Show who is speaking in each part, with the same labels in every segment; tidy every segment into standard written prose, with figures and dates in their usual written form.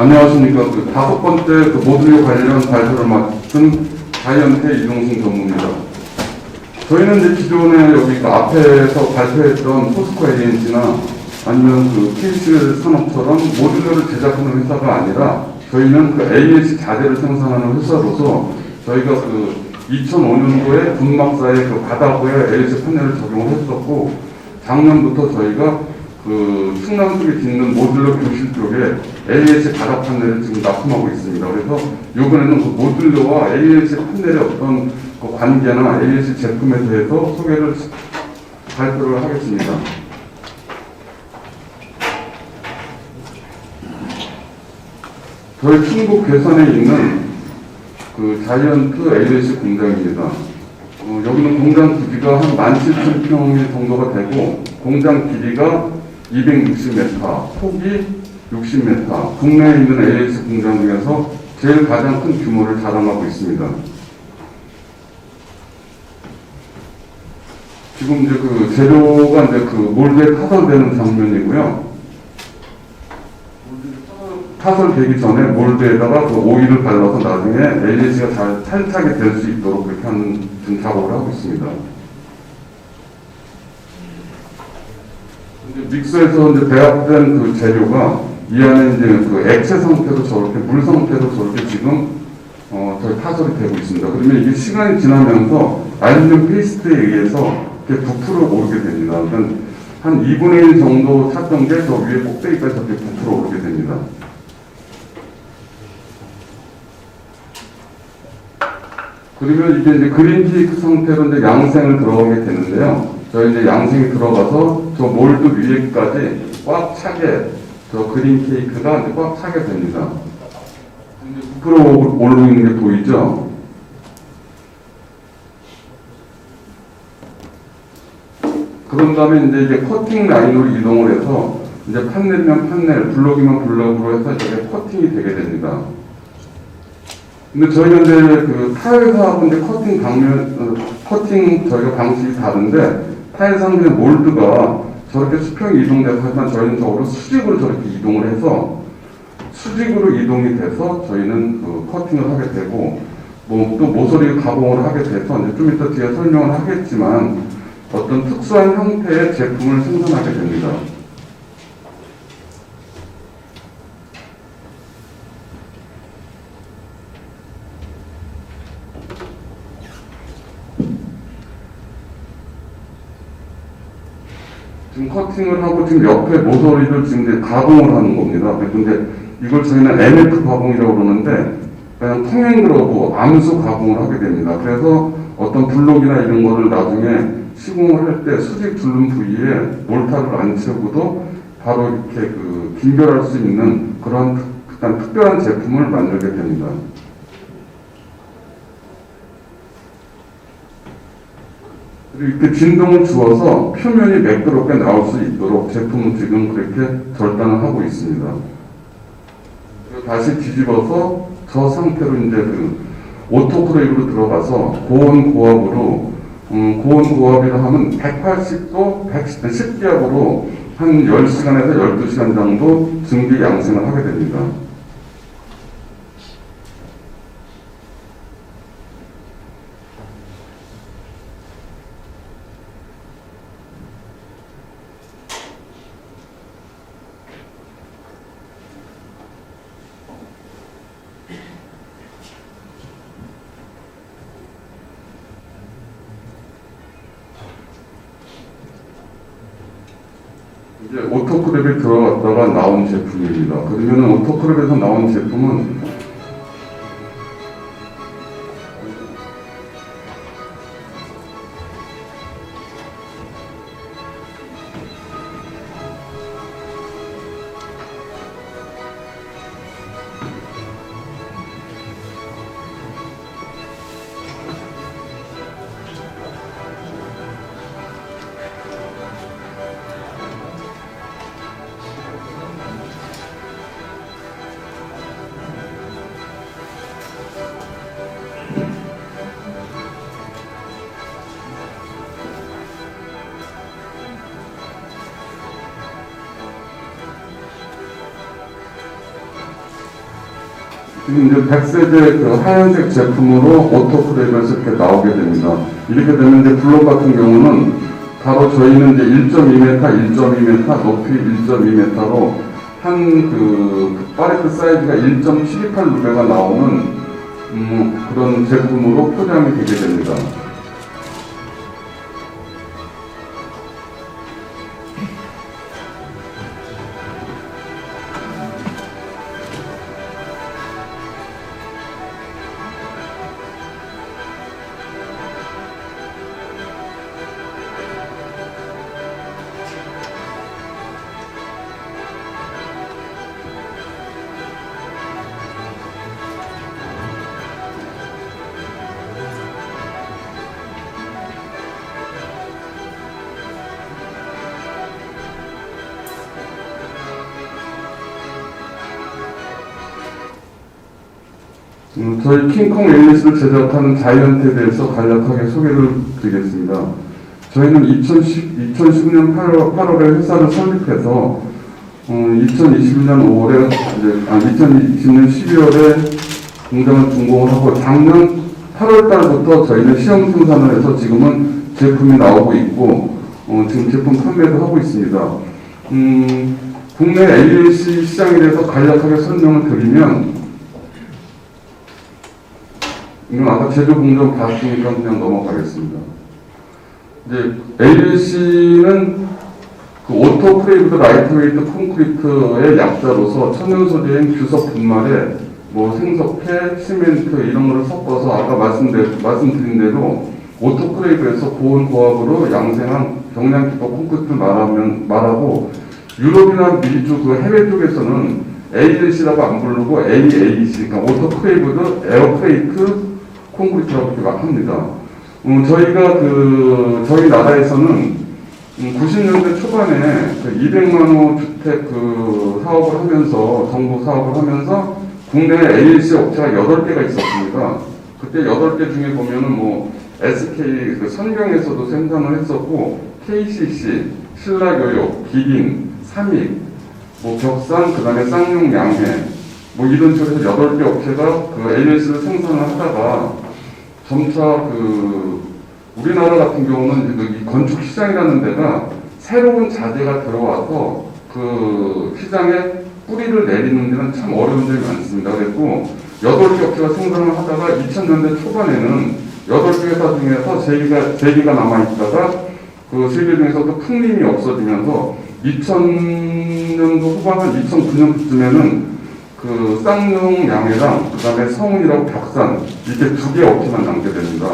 Speaker 1: 안녕하십니까. 그 5번째 그 모듈 관련 발표를 맡은 자이언트 이동승 전무입니다. 저희는 이제 기존에 여기 그 앞에서 발표했던 포스코 ANC나 아니면 그 KC 산업처럼 모듈러를 제작하는 회사가 아니라 저희는 그 ANC 자재를 생산하는 회사로서 저희가 그 2005년도에 분막사의 그 바닥에 ANC 판넬을 적용을 했었고, 작년부터 저희가 그 충남 쪽에 짓는 모듈러 교실 쪽에 ANC 바닥 판넬을 지금 납품하고 있습니다. 그래서 이번에는 그 모듈러와 ANC 판넬의 어떤 그 관계나 ANC 제품에 대해서 발표를 하겠습니다. 저희 충북 괴산에 있는 그 자이언트 ANC 공장입니다. 여기는 공장 부지가 한 17,000평 정도가 되고, 공장 길이가 260m, 폭이 60m, 국내에 있는 ANC 공장 중에서 제일 가장 큰 규모를 자랑하고 있습니다. 지금 이제 그 재료가 이제 그 몰드에 타설되는 장면이고요. 타설되기 전에 몰드에다가 그 오일을 발라서 나중에 ANC가 잘 탈착이 될 수 있도록 그렇게 하는 지금 작업을 하고 있습니다. 이제 믹서에서 이제 배합된 그 재료가 이 안에 이제 그 액체 상태로 저렇게 물 상태로 저렇게 지금 저희 타설이 되고 있습니다. 그러면 이게 시간이 지나면서 알루미늄 페이스트에 의해서 이렇게 부풀어 오르게 됩니다. 그러니까 한 2분의 1 정도 찼던 게 저 위에 꼭대기까지 저렇게 부풀어 오르게 됩니다. 그러면 이게 이제 그린 케이크 상태로 이제 양생을 들어가게 되는데요. 저희 이제 양생이 들어가서 저 몰드 위에까지 꽉 차게, 저 그린 케이크가 이제 꽉 차게 됩니다. 이제 부풀어 오르고 있는 게 보이죠? 그런 다음에 이제 커팅 라인으로 이동을 해서 이제 판넬이면 판넬, 블록이면 블록으로 해서 이제 커팅이 되게 됩니다. 근데 저희가 이제 그 타일사하고 이제 커팅 저희가 방식이 다른데, 타일사는 몰드가 저렇게 수평이 이동돼서 하지만 저희는 저거를 수직으로 저렇게 이동을 해서 수직으로 이동이 돼서 저희는 그 커팅을 하게 되고, 뭐 또 모서리 가공을 하게 돼서 이제 좀 이따 뒤에 설명을 하겠지만 어떤 특수한 형태의 제품을 생산하게 됩니다. 지금 커팅을 하고 지금 옆에 모서리를 지금 이제 가공을 하는 겁니다. 근데 이걸 저희는 MF 가공이라고 그러는데 그냥 통행그러브 암수 가공을 하게 됩니다. 그래서 어떤 블록이나 이런 거를 나중에 시공을 할 때 수직 줄눈 부위에 몰타를 안 채우고도 바로 이렇게 그 긴결할 수 있는 그런 특별한 제품을 만들게 됩니다. 그리고 이렇게 진동을 주어서 표면이 매끄럽게 나올 수 있도록 제품은 지금 그렇게 절단을 하고 있습니다. 그리고 다시 뒤집어서 저 상태로 이제 그 오토크레이브로 들어가서 고온 고압으로 고온 고압이라 하면 180도 10기압으로 한 10시간에서 12시간 정도 증기 양생을 하게 됩니다. 이제 오토크랩에 들어갔다가 나온 제품입니다. 그러면 오토크랩에서 나온 제품은 지금 이제 백세제 그 하얀색 제품으로 오토프레임에서 이렇게 나오게 됩니다. 이렇게 되면 이제 블록 같은 경우는 바로 저희는 이제 1.2m, 1.2m, 높이 1.2m로 한 그 파레트 사이즈가 1.728루베가 나오는 그런 제품으로 포장이 되게 됩니다. 저희 킹콩 AS를 제작하는 자이언트에 대해서 간략하게 소개를 드리겠습니다. 저희는 2010년 8월에 회사를 설립해서 2020년 12월에 공장을 준공을 하고 작년 8월 달부터 저희는 시험 생산을 해서 지금은 제품이 나오고 있고 지금 제품 판매도 하고 있습니다. 국내 AAC 시장에 대해서 간략하게 설명을 드리면 이건 아까 제조 공정 봤으니까 그냥 넘어가겠습니다. 이제 ALC는 그 오토크레이브드 라이트웨이트 콘크리트의 약자로서 천연 소재인 규석 분말에 뭐 생석회, 시멘트 이런 거를 섞어서 아까 말씀드린 대로 오토크레이브에서 고온 고압으로 양생한 경량 기법 콘크리트를 말하고 유럽이나 미주 그 해외 쪽에서는 ALC라고 안 부르고 AAC, 그러니까 오토크레이브드 에어크레이트 콘크리트라고 이렇게 막 합니다. 저희가 저희 나라에서는 90년대 초반에 200만 호 주택 사업을 하면서, 정부 사업을 하면서 국내에 ALC 업체가 8개가 있었습니다. 그때 8개 중에 보면은 뭐 SK, 선경에서도 생산을 했었고, KCC, 신라교육, 기린, 삼익, 뭐 벽산, 그 다음에 쌍용, 양해, 뭐 이런 식으로 해서 8개 업체가 ALC를 생산을 하다가 점차 우리나라 같은 경우는 이 건축 시장이라는 데가 새로운 자재가 들어와서 시장에 뿌리를 내리는 데는 참 어려운 점이 많습니다. 그래서 8개 업체가 생산을 하다가 2000년대 초반에는 8개 회사 중에서 3개가 남아있다가 그 3개 중에서도 풍림이 없어지면서 2000년도 후반 한 2009년쯤에는 쌍용 양해랑 그 다음에 성운이라고 벽산 이렇게 2개 업체만 남게 됩니다.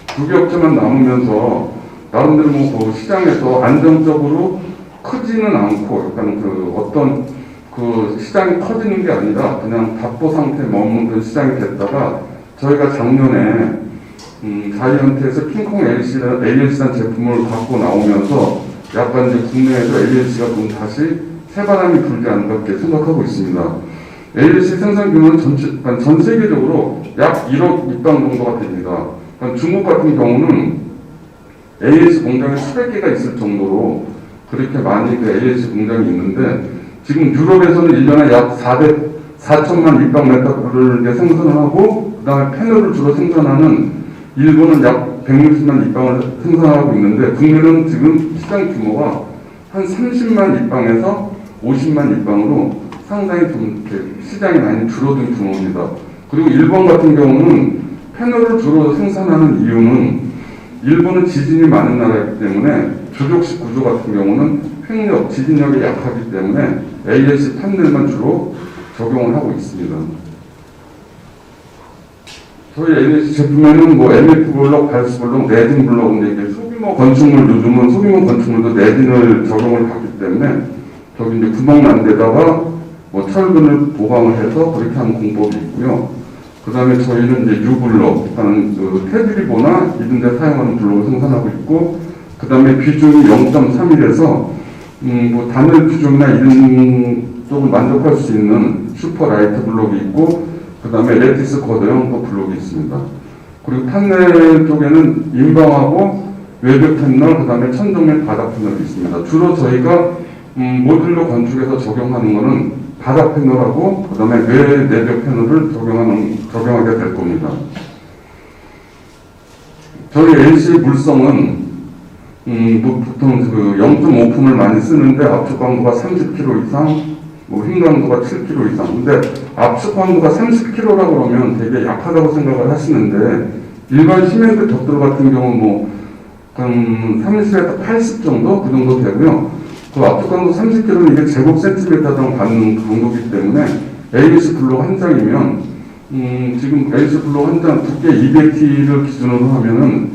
Speaker 1: 2개 업체만 남으면서 나름대로 뭐 시장에서 안정적으로 크지는 않고 약간 어떤 시장이 커지는 게 아니라 그냥 답보 상태에 머무는 그런 시장이 됐다가 저희가 작년에 자이언트에서 킹콩 ALC라는 제품을 갖고 나오면서 약간 이제 국내에서 ALC가 좀 다시 새바람이 불지 않을까 이렇게 생각하고 있습니다. ALC 생산 규모는 전 세계적으로 약 1억 입방 정도가 됩니다. 중국 같은 경우는 ALC 공장이 수백 개가 있을 정도로 그렇게 많이 ALC 공장이 있는데 지금 유럽에서는 1년에 약 4천만 입방미터를 생산을 하고 그 다음에 패널을 주로 생산하는 일본은 약 160만 입방을 생산하고 있는데 국내는 지금 시장 규모가 한 30만 입방에서 50만 입방으로 상당히 좀 시장이 많이 줄어든 규모입니다. 그리고 일본 같은 경우는 패널을 주로 생산하는 이유는 일본은 지진이 많은 나라이기 때문에 조족식 구조 같은 경우는 횡력, 지진력이 약하기 때문에 ALC 판넬만 주로 적용을 하고 있습니다. 저희 ALC 제품에는 뭐 MF 블록, 발수 블록, 내진 블록인데 이게 소규모 건축물 요즘은 소규모 건축물도 내진을 적용을 하기 때문에 저기 이제 구멍 난 데다가 뭐 철근을 보강을 해서 그렇게 하는 공법이 있고요. 그 다음에 저희는 이제 유블록, 하는 테드리보나 이런 데 사용하는 블록을 생산하고 있고, 그 다음에 비중이 0.31에서 뭐 단열 비중이나 이런 쪽을 만족할 수 있는 슈퍼라이트 블록이 있고, 그 다음에 레티스 코드형 또 블록이 있습니다. 그리고 판넬 쪽에는 인방하고 외벽 패널, 그 다음에 천정면 바닥 패널이 있습니다. 주로 저희가 모듈로 건축에서 적용하는 것은 바닥 패널하고 그다음에 내벽 패널을 적용하게 될 겁니다. 저희 LC 물성은 보통 그 0.5품을 많이 쓰는데 압축 강도가 30kg 이상, 흰 강도가 7kg 이상. 근데 압축 강도가 30kg라고 그러면 되게 약하다고 생각을 하시는데 일반 시멘트 벽돌 같은 경우는 한 30에서 80 정도 그 정도 되고요. 그 압축 강도 30kg는 이게 제곱 센티미터당 받는 강도이기 때문에 ABS 블록 한 장이면 지금 ABS 블록 한 장 두께 200T를 기준으로 하면은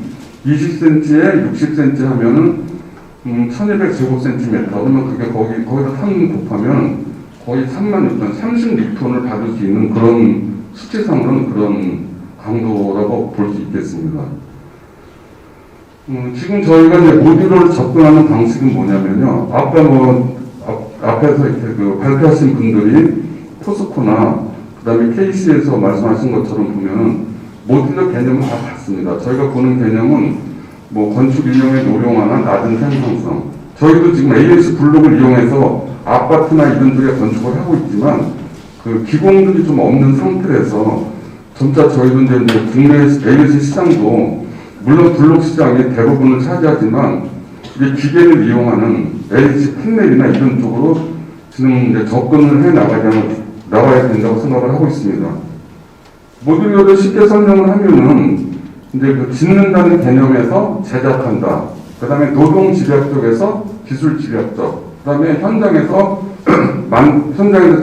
Speaker 1: 20cm에 60cm 하면은 1200 제곱센티미터. 그러면 그게 거기다 3 곱하면 거의 36톤, 36톤을 받을 수 있는 그런 수치상으로는 그런 강도라고 볼 수 있겠습니다. 지금 저희가 이제 모듈을 접근하는 방식은 뭐냐면요. 앞에서 이렇게 발표하신 분들이 포스코나 그 다음에 KC에서 말씀하신 것처럼 보면은 모듈러 개념은 다 같습니다. 저희가 보는 개념은 건축 인력의 노령화나 낮은 생산성. 저희도 지금 AS 블록을 이용해서 아파트나 이런 쪽에 건축을 하고 있지만 그 기공들이 좀 없는 상태에서 점차 저희도 이제 국내 AS 시장도 물론 블록 시장이 대부분을 차지하지만 이게 기계를 이용하는 AS 패널이나 이런 쪽으로 지금 이제 접근을 해 나가야 된다고 생각을 하고 있습니다. 모듈러를 쉽게 설명을 하면은 이제 그 짓는다는 개념에서 제작한다. 그 다음에 노동 집약 쪽에서 기술 집약적. 그 다음에 현장에서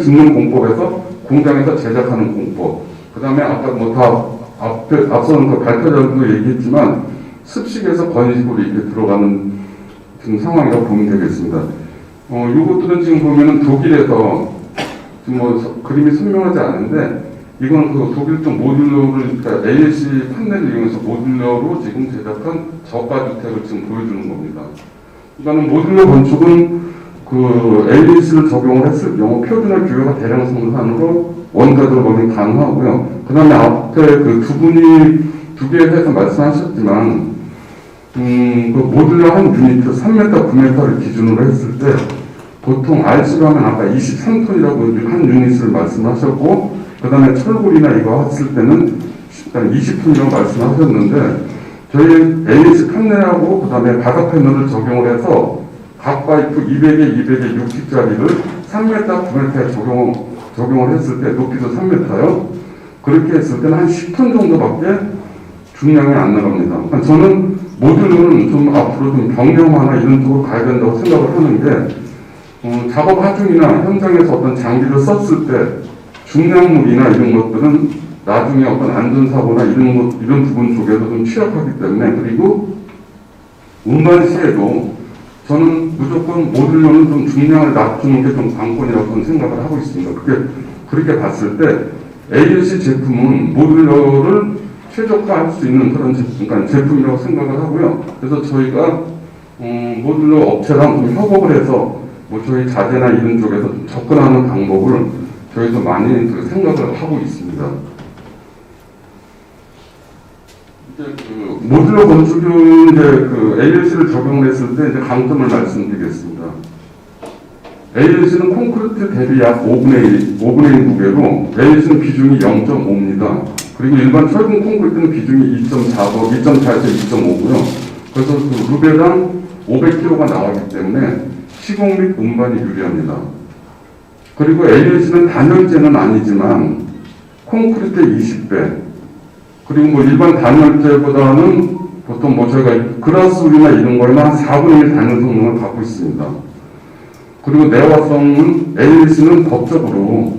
Speaker 1: 짓는 공법에서 공장에서 제작하는 공법. 그 다음에 아까 앞서는 발표자도 얘기했지만 습식에서 건식으로 이렇게 들어가는 지금 상황이라고 보면 되겠습니다. 이것들은 지금 보면은 독일에서 지금 그림이 선명하지 않은데 이건 그 독일 쪽 모듈러를, 그러니까 ALC 판넬을 이용해서 모듈러로 지금 제작한 저가주택을 지금 보여주는 겁니다. 그러니까 모듈러 건축은 그 ALC를 적용을 했을 경우 표준화 규격화 대량 생산으로 원가들 범위 가능하고요. 그 다음에 앞에 그 두 개에 대해서 말씀하셨지만, 그 모듈러 한 유니트 3m, 9m를 기준으로 했을 때 보통 RC로 하면 아까 23톤이라고 한 유닛을 말씀하셨고, 그 다음에 철골이나 이거 했을 때는 20톤이라고 말씀하셨는데, 저희 AS 판넬하고 그 다음에 바닥 패널을 적용을 해서 각 파이프 200에 200에 60짜리를 3m, 9m에 적용을 했을 때 높이도 3m요. 그렇게 했을 때는 한 10톤 정도밖에 중량이 안 나갑니다. 그러니까 저는 모듈은 좀 앞으로 좀 경량화나 이런 쪽으로 가야 된다고 생각을 하는 게, 작업 하중이나 현장에서 어떤 장비를 썼을 때 중량물이나 이런 것들은 나중에 어떤 안전사고나 이런 부분 쪽에서 좀 취약하기 때문에, 그리고 운반 시에도 저는 무조건 모듈러는 좀 중량을 낮추는 게 좀 관건이라고 저는 생각을 하고 있습니다. 그렇게 봤을 때 ALC 제품은 모듈러를 최적화할 수 있는 그런 제품이라고 생각을 하고요. 그래서 저희가 모듈러 업체랑 좀 협업을 해서 저희 자재나 이런 쪽에서 좀 접근하는 방법을 저희도 많이 생각을 하고 있습니다. 이제 모듈러 건축은 이제 ALC를 적용했을 때 이제 강점을 말씀드리겠습니다. ALC는 콘크리트 대비 약 5분의 1 무게로 ALC는 비중이 0.5입니다. 그리고 일반 철근 콘크리트는 비중이 2.4에서 2.5고요. 그래서 루베당 500kg가 나가기 때문에 시공 및 운반이 유리합니다. 그리고 ALC는 단열재는 아니지만 콘크리트의 20배, 그리고 일반 단열재보다는 보통 저희가 그라스울이나 이런 거에는 한 4분의 1 단열 성능을 갖고 있습니다. 그리고 내화성은 ALC는 법적으로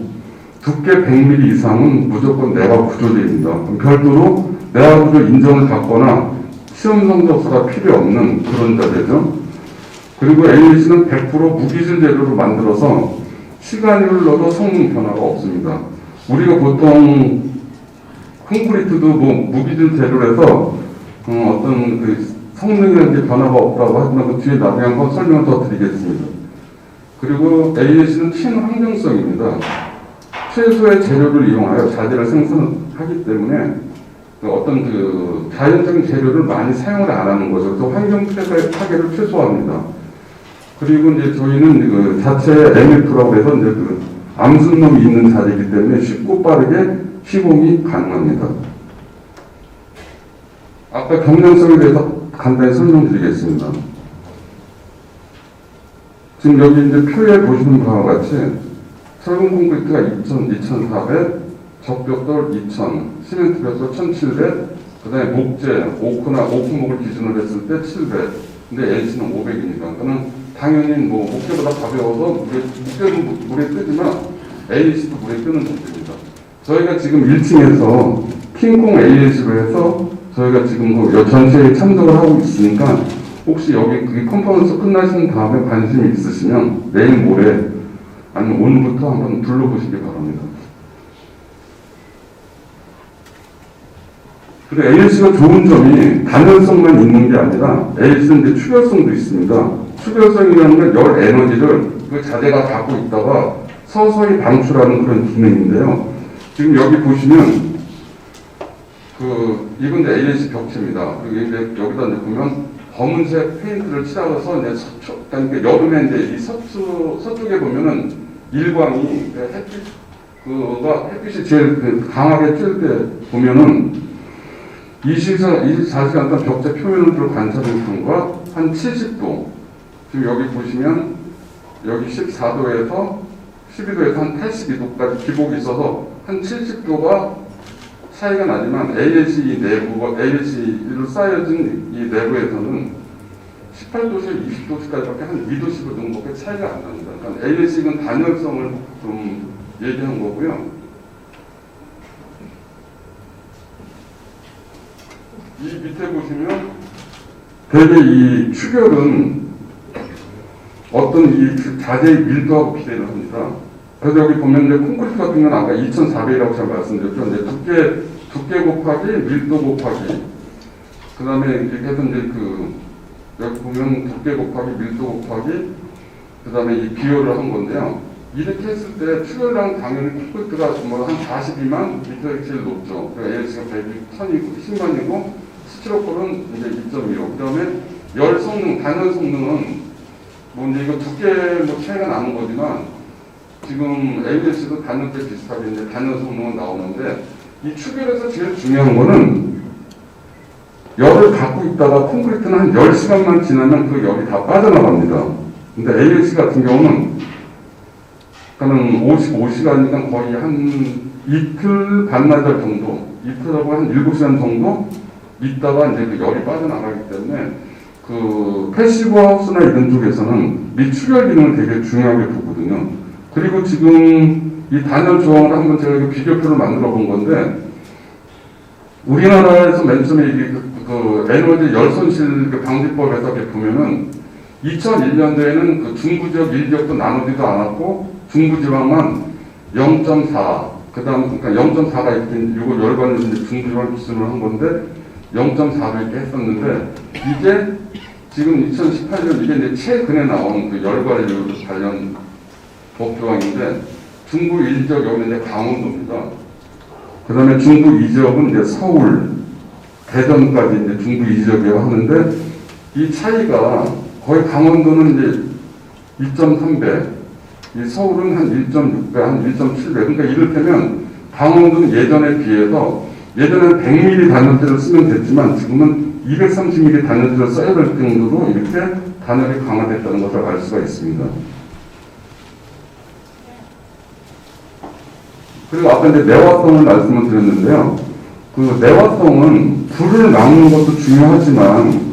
Speaker 1: 두께 100mm 이상은 무조건 내화 구조제입니다. 별도로 내화 구조 인정을 받거나 시험 성적서가 필요 없는 그런 자재죠. 그리고 ALC는 100% 무기질 재료로 만들어서 시간이 흘러도 성능 변화가 없습니다. 우리가 보통 콘크리트도 무기질 재료라서 어떤 성능에 변화가 없다고 하지만 그 뒤에 나중에 한번 설명을 더 드리겠습니다. 그리고 ALC는 친환경성입니다. 최소의 재료를 이용하여 자재를 생산하기 때문에 어떤 자연적인 재료를 많이 사용을 안 하는 거죠. 또 환경 파괴를 최소화합니다. 그리고 이제 저희는 자체 MF라고 해서 이제 암순놈이 있는 자리이기 때문에 쉽고 빠르게 시공이 가능합니다. 아까 경량성에 대해서 간단히 설명드리겠습니다. 지금 여기 이제 표에 보시는 바와 같이 철근 콘크리트가 2,400, 적벽돌 2,000, 시멘트 벽돌 1,700, 그 다음에 목재, 오크목을 기준으로 했을 때 700, 근데 LC는 500이니까. 그러면 당연히 뭐 목재보다 가벼워서 목재도 물에 뜨지만 ALC도 물에 뜨는 정도입니다. 저희가 지금 1층에서 킹콩 ALC로 해서 저희가 지금 그 전시회에 참석을 하고 있으니까 혹시 여기 그게 컨퍼런스 끝나신 다음에 관심이 있으시면 내일 모레 아니면 오늘부터 한번 둘러보시기 바랍니다. 그리고 ALC가 좋은 점이 단열성만 있는 게 아니라 ALC는 이제 추결성도 있습니다. 추결성이라는 건 열 에너지를 그 자재가 갖고 있다가 서서히 방출하는 그런 기능인데요. 지금 여기 보시면 이건 이제 ALC 벽체입니다. 그리고 이제 여기다 이제 보면 검은색 페인트를 칠하고서 이제 그러니까 여름에 이제 이 서쪽에 보면은 일광이 햇빛이 제일 강하게 쬐을 때 보면은 24시간 동안 벽체 표면을 관찰한 경우가 한 70도. 지금 여기 보시면 여기 14도에서 12도에서 한 82도까지 기복이 있어서 한 70도가 차이가 나지만 ALC로 쌓여진 이 내부에서는 18도에서 20도까지밖에 한 2도씩 정도밖에 차이가 안 납니다. 그러니까 ALC는 단열성을 좀 얘기한 거고요. 이 밑에 보시면 대개 이 추결은 어떤 이 자재의 밀도하고 비례를 합니다. 그래서 여기 보면 이제 콘크리트 같은 경우는 아까 2,400이라고 제가 말씀드렸죠. 이제 두께 곱하기 밀도 곱하기 그 다음에 이렇게 해서 이제 여기 보면 두께 곱하기 밀도 곱하기 그 다음에 이 비율을 한 건데요. 이렇게 했을 때 추결량 당연히 콘크리트가 한 42만 미터가 제일 높죠. 그러니까 ALC가 1000이고 스티로폴은 이제 2.25. 그 다음에 열 성능, 단열 성능은 뭐 이제 이거 두께 뭐 차이가 나는 거지만 지금 ALC도 단열재 비슷하게 이제 단열 성능은 나오는데 이 추결에서 제일 중요한 거는 열을 갖고 있다가 콘크리트는 한 10시간만 지나면 그 열이 다 빠져나갑니다. 근데 ALC 같은 경우는 그러니까 55시간이니까 거의 한 이틀 반나절 정도, 이틀하고 한 7시간 정도 있다가 이제 그 열이 빠져나가기 때문에 그 패시브 하우스나 이런 쪽에서는 미추결 기능을 되게 중요하게 보거든요. 그리고 지금 이 단열 조항을 한번 제가 비교표를 만들어 본 건데 우리나라에서 맨 처음에 이게 에너지 열 손실 방지법에서 보면은 2001년도에는 그 중부지역, 일지역도 나누지도 않았고 중부지방만 0.4, 그다음 그러니까 0.4가 이렇게 이거 열반을 중부지방 기준으로 한 건데 0.4로 이렇게 했었는데 이게 지금 2018년 이게 이제 최근에 나온 그 열관리 관련 법조항인데 중부 1지역 여기는 이제 강원도입니다. 그 다음에 중부 2지역은 이제 서울, 대전까지 이제 중부 2지역이라고 하는데 이 차이가 거의 강원도는 이제 2.3배, 이 서울은 한 1.6배, 한 1.7배. 그러니까 이를테면 강원도는 예전에 비해서 예전에는 100mm 단열재를 쓰면 됐지만 지금은 230mm 단열재를 써야 될 정도로 이렇게 단열이 강화됐다는 것을 알 수가 있습니다. 그리고 아까 이제 내화성을 말씀을 드렸는데요. 그 내화성은 불을 막는 것도 중요하지만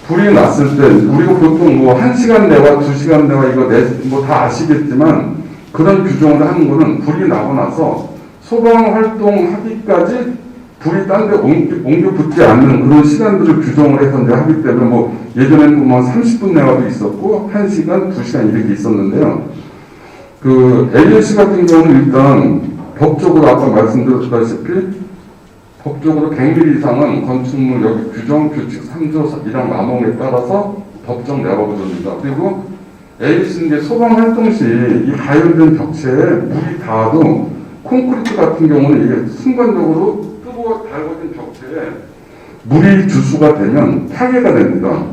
Speaker 1: 불이 났을 때 우리가 보통 뭐 1시간 내화, 2시간 내화 이거 뭐 다 아시겠지만 그런 규정을 하는 거는 불이 나고 나서 소방 활동하기까지 불이 딴 데 옮겨 붙지 않는 그런 시간들을 규정을 해서 이제 하기 때문에 뭐 예전에는 뭐 30분 내화도 있었고 1시간, 2시간 이렇게 있었는데요. 그 ALC 같은 경우는 일단 법적으로 아까 말씀드렸다시피 법적으로 100mm 이상은 건축물 여기 규정 규칙 3조 1항 남홍에 따라서 법정 내화 구조입니다. 그리고 ALC는 이제 소방 활동 시 이 가열된 벽체에 물이 닿아도 콘크리트 같은 경우는 이게 순간적으로 뜨거워 달궈진 벽체에 물이 주수가 되면 파괴가 됩니다.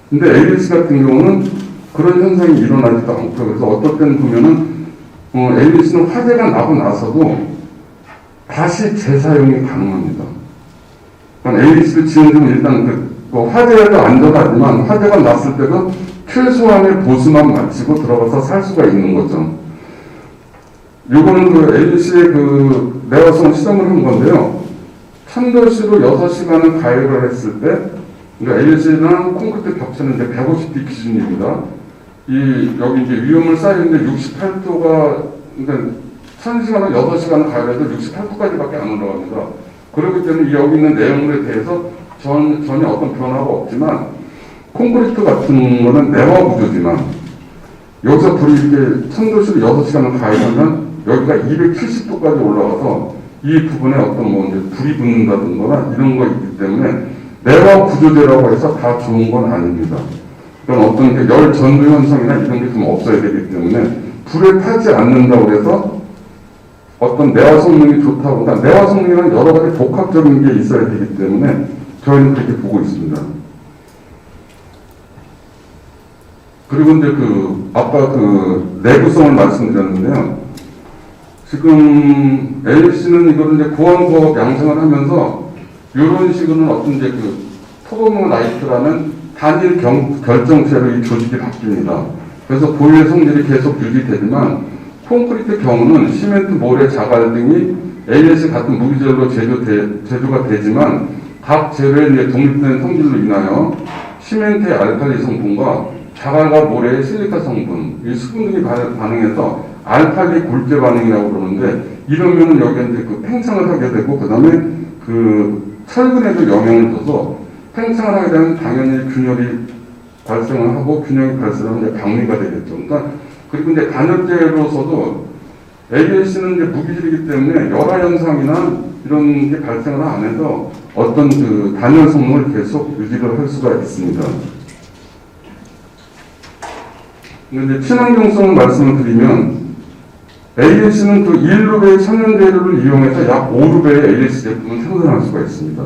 Speaker 1: 근데 ALC 같은 경우는 그런 현상이 일어나지도 않고 그래서 어떨 때는 보면은 ABC는 화재가 나고 나서도 다시 재사용이 가능합니다. 그러니까 ABC를 지은 좀 일단 화재도 안전하지만 화재가 났을 때도 최소한의 보수만 마치고 들어가서 살 수가 있는 거죠. 요거는 그 ABC의 그 내화성 실험을 한 건데요. 천도시로 6시간을 가열을 했을 때, 그러니까 ABC랑 콘크리트 벽체는 이제 150D 기준입니다. 여기 이제 위험을 쌓이는데 68도가, 그러니까 1000시간을 6시간을 가열해도 68도까지밖에 안 올라갑니다. 그렇기 때문에 여기 있는 내용물에 대해서 전혀 어떤 변화가 없지만, 콘크리트 같은 거는 내화 구조지만, 여기서 불이 이렇게 천도시로 6시간을 가열하면 여기가 270도까지 올라가서 이 부분에 어떤 이제 불이 붙는다든가 이런 거 있기 때문에 내화 구조제라고 해서 다 좋은 건 아닙니다. 그런 어떤 열 전도 현상이나 이런 게 좀 없어야 되기 때문에 불에 타지 않는다고 해서 어떤 내화 성능이 좋다고, 그러니까 내화 성능이란 여러 가지 복합적인 게 있어야 되기 때문에 저희는 그렇게 보고 있습니다. 그리고 이제 아까 내구성을 말씀드렸는데요. 지금 ABC는 이거를 이제 고원고업 양성을 하면서 이런 식으로는 어떤 이제 토르모나이트라는 단일 결정체로 이 조직이 바뀝니다. 그래서 고유의 성질이 계속 유지되지만 콘크리트 경우는 시멘트, 모래, 자갈 등이 ABC 같은 무기질로 제조가 되지만 각 재료의 이제 독립된 성질로 인하여 시멘트의 알칼리 성분과 자갈과 모래의 실리카 성분, 이 수분 등이 반응해서 알칼리 골재 반응이라고 그러는데 이러면은 여기에 이제 팽창을 하게 되고 그 다음에 철근에도 영향을 줘서 팽창을 하게 되면 당연히 균열이 발생을 하고 균열이 발생하면 이제 방류가 되겠죠. 그러니까 그리고 이제 단열재로서도 ABC는 이제 무기질이기 때문에 열화 현상이나 이런 게 발생을 안 해서 어떤 단열 성능을 계속 유지를 할 수가 있습니다. 근데 친환경성을 말씀을 드리면 ABC는 1루베의 천연재료를 이용해서 약 5루베의 ABC 제품을 생산할 수가 있습니다.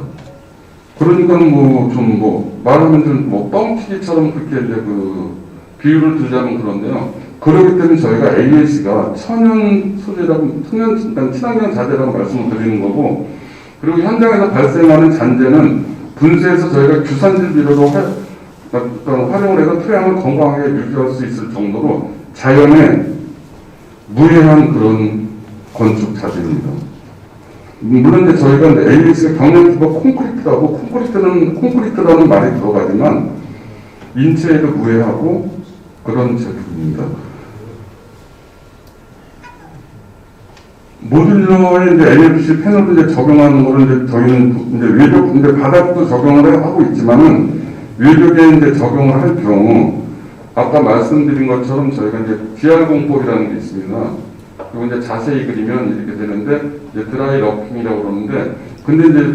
Speaker 1: 그러니까 말하면 좀 뻥튀기처럼 그렇게 이제 비유를 들자면 그런데요. 그렇기 때문에 저희가 ABC가 천연 소재라고, 친환경 자재라고 말씀을 드리는 거고, 그리고 현장에서 발생하는 잔재는 분쇄해서 저희가 규산질 비료로 활용을 해서 토양을 건강하게 유지할 수 있을 정도로 자연에 무해한 그런 건축 자재입니다. 물론 이제 저희가 ABC가 경량피버 콘크리트라고, 콘크리트라는 말이 들어가지만 인체에도 무해하고 그런 제품입니다. 모듈러에 이제 NFC 패널을 이제 적용하는 거를 이제 저희는 이제 외벽, 이제 바닥도 적용을 하고 있지만은 외벽에 이제 적용을 할 경우 아까 말씀드린 것처럼 저희가 이제 DR 공법이라는 게 있습니다. 그리고 이제 자세히 그리면 이렇게 되는데 이제 드라이 러킹이라고 그러는데 근데 이제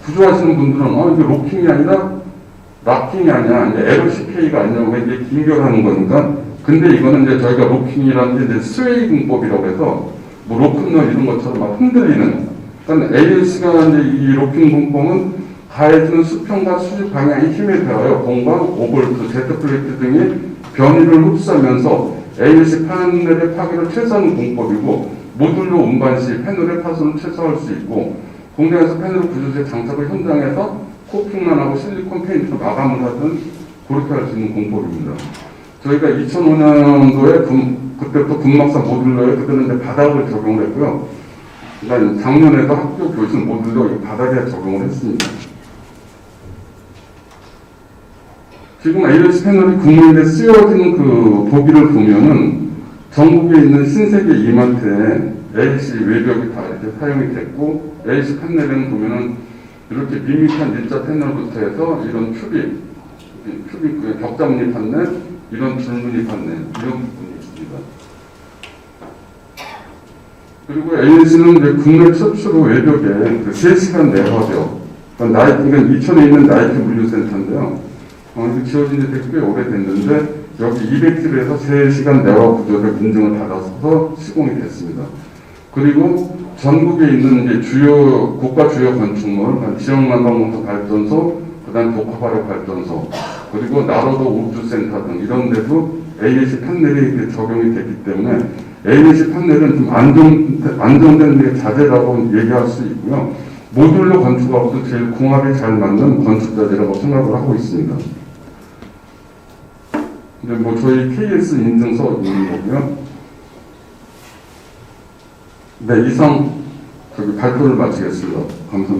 Speaker 1: 구조하시는 분들은 이게 로킹이 아니라 락킹이 아니야. 이제 LCK가 아니냐고 이제 긴결하는 거니까. 근데 이거는 이제 저희가 로킹이라는 게 이제 스웨이 공법이라고 해서 로큰널 이런 것처럼 막 흔들리는. 그러니까 ALC가 이제 이 로킹 공법은 가해지는 수평과 수직 방향의 힘에 대하여 공간, 오볼트, 제트플레이트 등의 변이를 흡수하면서 ALC 패널의 파괴를 최소화하는 공법이고 모듈러 운반 시 패널의 파손을 최소화할 수 있고 공장에서 패널 구조재 장착을 현장에서 코팅만 하고 실리콘 페인트로 마감을 하든 그렇게 할 수 있는 공법입니다. 저희가 2005년도에 그때부터 분막사 모듈러에 그때는 이제 바닥을 적용을 했고요. 그러니까 작년에도 학교 교실 모듈러 바닥에 적용을 했습니다. 지금 ALC 패널이 국내에 쓰여진 보기를 보면은 전국에 있는 신세계 이마트에 ALC 외벽이 다 이렇게 사용이 됐고 ALC 패널에는 보면은 이렇게 밋밋한 일자 패널부터 해서 이런 큐빅 벽자무늬 판넬, 이런 줄무늬 판넬 이런 부분이 있습니다. 그리고 ALC는 이제 국내 최초로 외벽에 3시간 내화벽, 그러니까 이천에 있는 나이키 물류센터인데요. 지어진 지 되게 꽤 오래됐는데 여기 200km에서 3시간 내화 구조를 인증을 받아서 시공이 됐습니다. 그리고 전국에 있는 이제 국가 주요 건축물, 지역난방공사 발전소, 그다음 복합화력 발전소, 그리고 나로도 우주센터 등 이런 데도 ALC 판넬이 적용이 됐기 때문에 ANC 판넬은 좀 안정된 자재라고 얘기할 수 있고요. 모듈로 건축하고도 제일 궁합이 잘 맞는 건축 자재라고 생각을 하고 있습니다. 근데 뭐 저희 KS 인증서 있는 거고요. 네, 이상 발표를 마치겠습니다. 감사합니다.